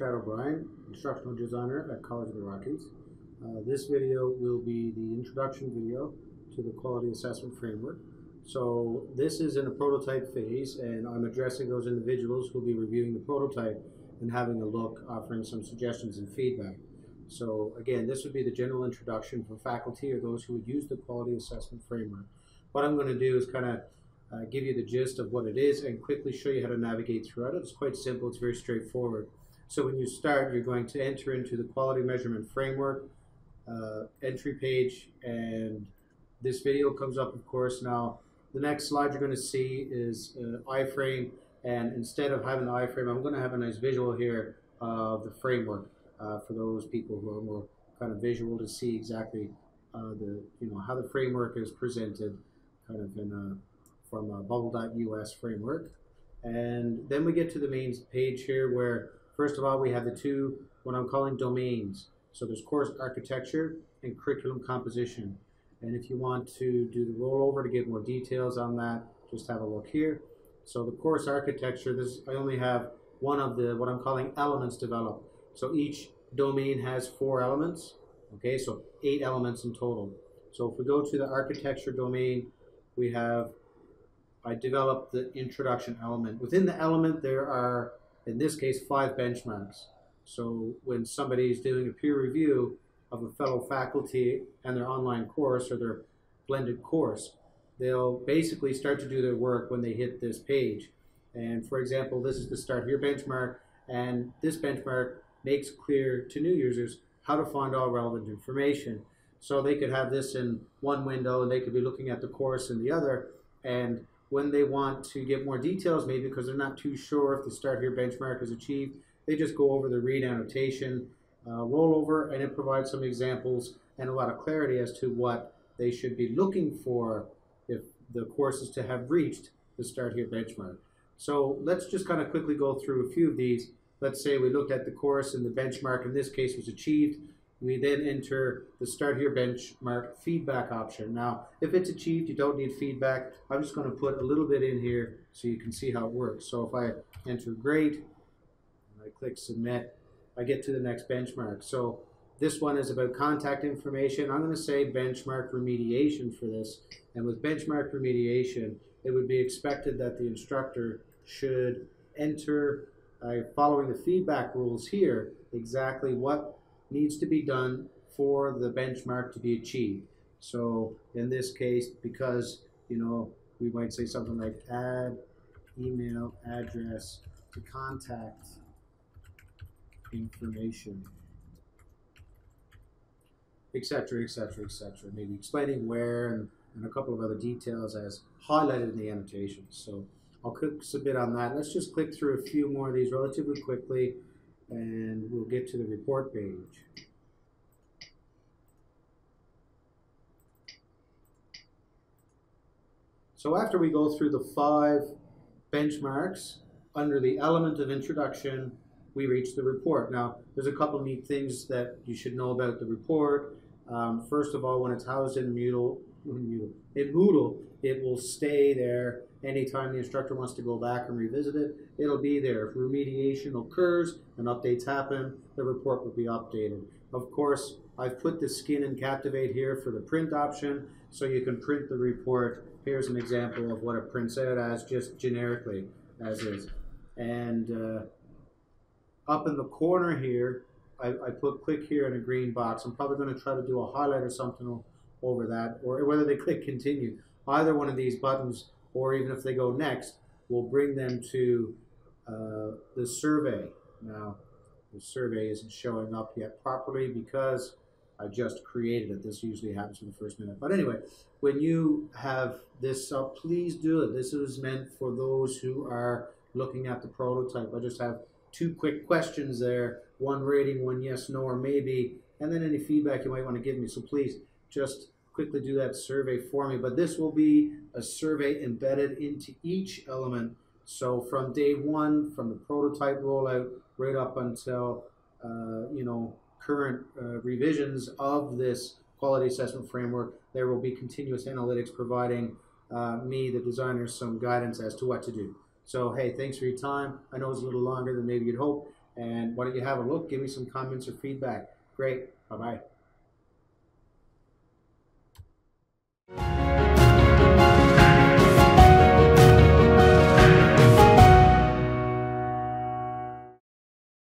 Chad O'Brien, instructional designer at College of the Rockies. This video will be the introduction video to the quality assessment framework. So this is in a prototype phase, and I'm addressing those individuals who will be reviewing the prototype and having a look, offering some suggestions and feedback. So again, this would be the general introduction for faculty or those who would use the quality assessment framework. What I'm going to do is kind of give you the gist of what it is and quickly show you how to navigate throughout it. It's quite simple, it's very straightforward. So when you start, you're going to enter into the quality measurement framework entry page, and this video comes up, of course. Now the next slide you're going to see is iframe, and instead of having the iframe, I'm going to have a nice visual here of the framework for those people who are more kind of visual to see exactly how the framework is presented kind of in from a bubble.us framework. And then we get to the main page here where, first of all, we have the two, what I'm calling domains. So there's course architecture and curriculum composition. And if you want to do the rollover to get more details on that, just have a look here. So the course architecture, I only have one of the, what I'm calling elements developed. So each domain has 4 elements, okay, so 8 elements in total. So if we go to the architecture domain, we have, I developed the introduction element. Within the element, there are, in this case, 5 benchmarks. So when somebody is doing a peer review of a fellow faculty and their online course or their blended course, they'll basically start to do their work when they hit this page. And for example, this is the Start Here benchmark, and this benchmark makes clear to new users how to find all relevant information. So they could have this in one window and they could be looking at the course in the other, and when they want to get more details, maybe because they're not too sure if the Start Here benchmark is achieved, they just go over the read annotation, rollover, and it provides some examples and a lot of clarity as to what they should be looking for if the course is to have reached the Start Here benchmark. So let's just kind of quickly go through a few of these. Let's say we looked at the course and the benchmark in this case was achieved. We then enter the Start Here benchmark feedback option. Now, if it's achieved, you don't need feedback. I'm just going to put a little bit in here so you can see how it works. So if I enter great, and I click submit, I get to the next benchmark. So this one is about contact information. I'm going to say benchmark remediation for this. And with benchmark remediation, it would be expected that the instructor should enter, following the feedback rules here, exactly what needs to be done for the benchmark to be achieved. So in this case, because we might say something like add email address to contact information, etc., etc., etc. Maybe explaining where and a couple of other details as highlighted in the annotations. So I'll click submit on that. Let's just click through a few more of these relatively quickly, and we'll get to the report page. So after we go through the 5 benchmarks under the element of introduction, we reach the report. Now, there's a couple neat things that you should know about the report. First of all, when it's housed in Moodle, it will stay there. Anytime the instructor wants to go back and revisit it, it'll be there. If remediation occurs and updates happen, the report will be updated. Of course, I've put the Skin and Captivate here for the print option, so you can print the report. Here's an example of what it prints out as, just generically, as is. And up in the corner here, I put click here in a green box. I'm probably going to try to do a highlight or something over that, or whether they click continue. Either one of these buttons, or even if they go next, will bring them to the survey. Now, the survey isn't showing up yet properly because I just created it. This usually happens in the first minute. But anyway, when you have this up, please do it. This is meant for those who are looking at the prototype. I just have 2 quick questions there, 1 rating, 1 yes, no, or maybe, and then any feedback you might want to give me. So please just quickly do that survey for me. But this will be a survey embedded into each element. So from day 1, from the prototype rollout, right up until current revisions of this quality assessment framework, there will be continuous analytics providing me, the designer, some guidance as to what to do. So hey, thanks for your time. I know it's a little longer than maybe you'd hope, And why don't you have a look, give me some comments or feedback. Great. Bye-bye.